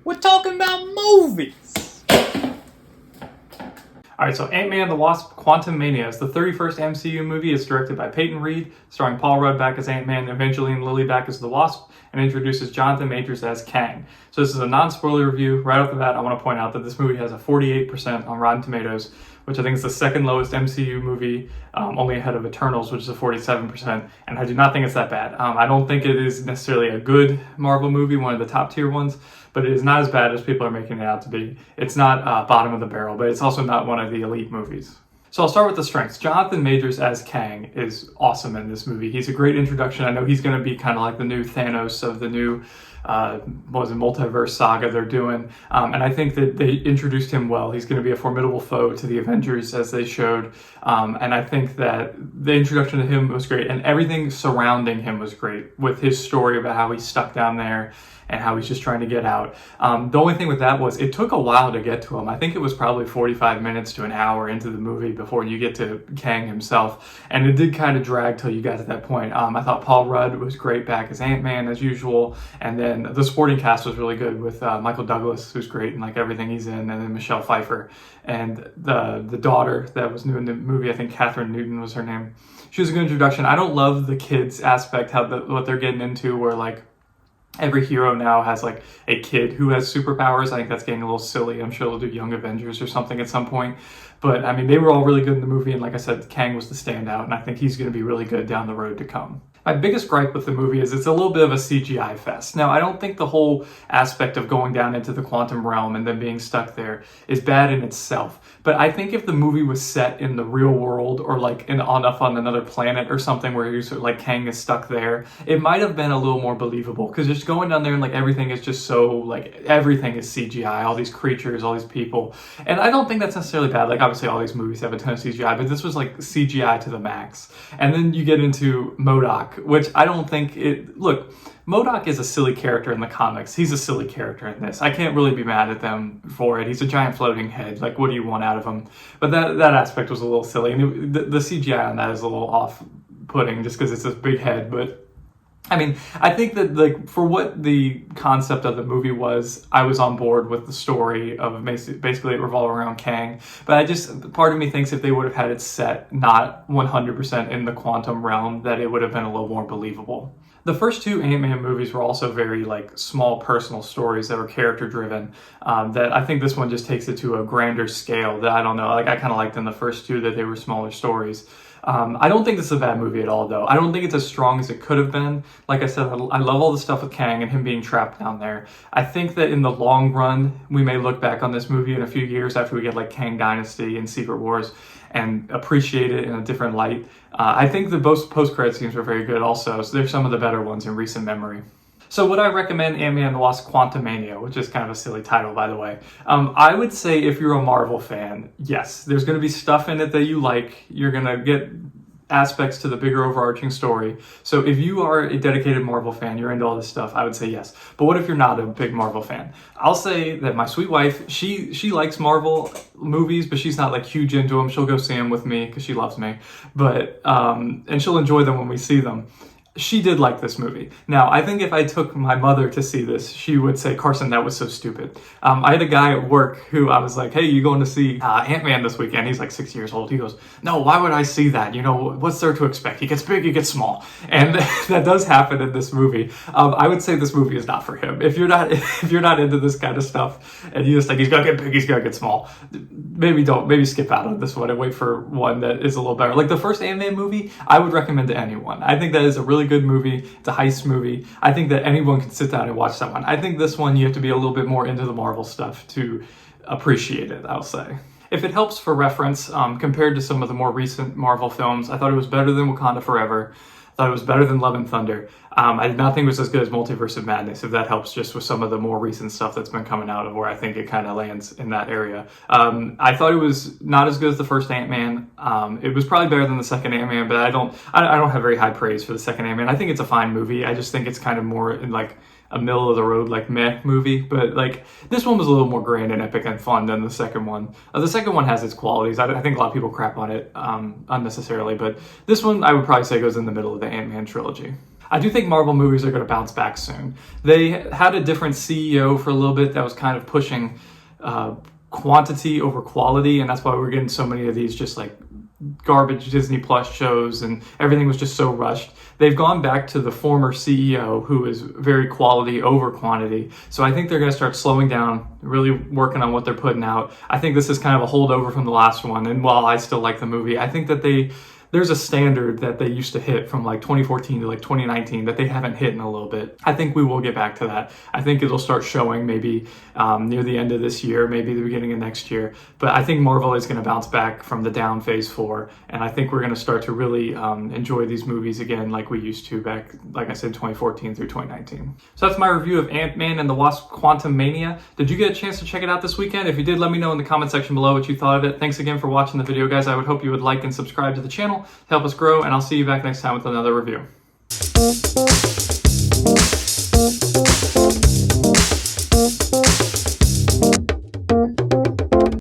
We're talking about movies. Alright, so Ant-Man and the Wasp: Quantumania is the 31st MCU movie. It's directed by Peyton Reed, starring Paul Rudd back as Ant-Man, Evangeline Lilly back as the Wasp, and introduces Jonathan Majors as Kang. So this is a non-spoiler review. Right off the bat, I want to point out that this movie has a 48% on Rotten Tomatoes, which I think is the second lowest MCU movie, only ahead of Eternals, which is a 47%, and I do not think it's that bad. I don't think it is necessarily a good Marvel movie, one of the top tier ones, but it is not as bad as people are making it out to be. It's not bottom of the barrel, but it's also not one of the elite movies. So I'll start with the strengths. Jonathan Majors as Kang is awesome in this movie. He's a great introduction. I know he's going to be kind of like the new Thanos of the new multiverse saga they're doing. And I think that they introduced him well. He's going to be a formidable foe to the Avengers, as they showed. And I think that the introduction to him was great. And everything surrounding him was great, with his story about how he's stuck down there and how he's just trying to get out. The only thing with that was it took a while to get to him. I think it was probably 45 minutes to an hour into the movie before you get to Kang himself. And it did kind of drag till you got to that point. I thought Paul Rudd was great back as Ant-Man as usual. And then the supporting cast was really good with Michael Douglas, who's great in like everything he's in, and then Michelle Pfeiffer. And the daughter that was new in the movie, I think Catherine Newton was her name. She was a good introduction. I don't love the kids aspect, what they're getting into, where like every hero now has like a kid who has superpowers. I think that's getting a little silly. I'm sure they'll do Young Avengers or something at some point. But I mean, they were all really good in the movie. And like I said, Kang was the standout. And I think he's going to be really good down the road to come. My biggest gripe with the movie is it's a little bit of a CGI fest. Now, I don't think the whole aspect of going down into the quantum realm and then being stuck there is bad in itself. But I think if the movie was set in the real world, or like on another planet or something where you're sort of like Kang is stuck there, it might have been a little more believable. Because just going down there and like everything is just so like everything is CGI, all these creatures, all these people. And I don't think that's necessarily bad. Like obviously all these movies have a ton of CGI, but this was like CGI to the max. And then you get into MODOK, which I don't think look, MODOK is a silly character in the comics. He's a silly character in this. I can't really be mad at them for it. He's a giant floating head. Like, what do you want out of him? But that aspect was a little silly. And the CGI on that is a little off-putting just because it's this big head. But I mean, I think that like for what the concept of the movie was, I was on board with the story of basically it revolving around Kang. But part of me thinks if they would have had it set not 100% in the quantum realm, that it would have been a little more believable. The first two Ant-Man movies were also very like small personal stories that were character driven, that I think this one just takes it to a grander scale that I don't know, like I kind of liked in the first two that they were smaller stories. I don't think this is a bad movie at all, though. I don't think it's as strong as it could have been. Like I said, I love all the stuff with Kang and him being trapped down there. I think that in the long run, we may look back on this movie in a few years after we get like Kang Dynasty and Secret Wars and appreciate it in a different light. I think the post-credit scenes were very good also, so they're some of the better ones in recent memory. So would I recommend Ant-Man and the Wasp: Quantumania, which is kind of a silly title, by the way. I would say if you're a Marvel fan, yes, there's going to be stuff in it that you like. You're going to get aspects to the bigger overarching story. So if you are a dedicated Marvel fan, you're into all this stuff, I would say yes. But what if you're not a big Marvel fan? I'll say that my sweet wife, she likes Marvel movies, but she's not like huge into them. She'll go see them with me because she loves me. But and she'll enjoy them when we see them. She did like this movie. Now, I think if I took my mother to see this, she would say, Carson, that was so stupid. I had a guy at work who I was like, hey, you going to see Ant-Man this weekend? He's like 6 years old. He goes, no, why would I see that? You know, what's there to expect? He gets big, he gets small. And that does happen in this movie. I would say this movie is not for him. If you're not into this kind of stuff and you just think he's going to get big, he's going to get small, maybe skip out on this one and wait for one that is a little better. Like the first Ant-Man movie, I would recommend to anyone. I think that is a really good movie. It's a heist movie. I think that anyone can sit down and watch that one. I think this one you have to be a little bit more into the Marvel stuff to appreciate it, I'll say. If it helps for reference, compared to some of the more recent Marvel films, I thought it was better than Wakanda Forever. I thought it was better than Love and Thunder. I did not think it was as good as Multiverse of Madness, if that helps just with some of the more recent stuff that's been coming out of where I think it kind of lands in that area. I thought it was not as good as the first Ant-Man. It was probably better than the second Ant-Man, but I don't have very high praise for the second Ant-Man. I think it's a fine movie. I just think it's kind of more in like a middle of the road, like meh movie. But like this one was a little more grand and epic and fun than the second one. The second one has its qualities. I think a lot of people crap on it unnecessarily, but this one I would probably say goes in the middle of the Ant-Man trilogy. I do think Marvel movies are going to bounce back soon. They had a different CEO for a little bit that was kind of pushing quantity over quality, and that's why we're getting so many of these just like garbage Disney Plus shows, and everything was just so rushed. They've gone back to the former CEO, who is very quality over quantity. So I think they're going to start slowing down, really working on what they're putting out. I think this is kind of a holdover from the last one, and while I still like the movie, I think that there's a standard that they used to hit from like 2014 to like 2019 that they haven't hit in a little bit. I think we will get back to that. I think it'll start showing maybe near the end of this year, maybe the beginning of next year. But I think Marvel is going to bounce back from the down phase 4. And I think we're going to start to really enjoy these movies again like we used to back, like I said, 2014 through 2019. So that's my review of Ant-Man and the Wasp: Quantumania. Did you get a chance to check it out this weekend? If you did, let me know in the comment section below what you thought of it. Thanks again for watching the video, guys. I would hope you would like and subscribe to the channel to help us grow, and I'll see you back next time with another review.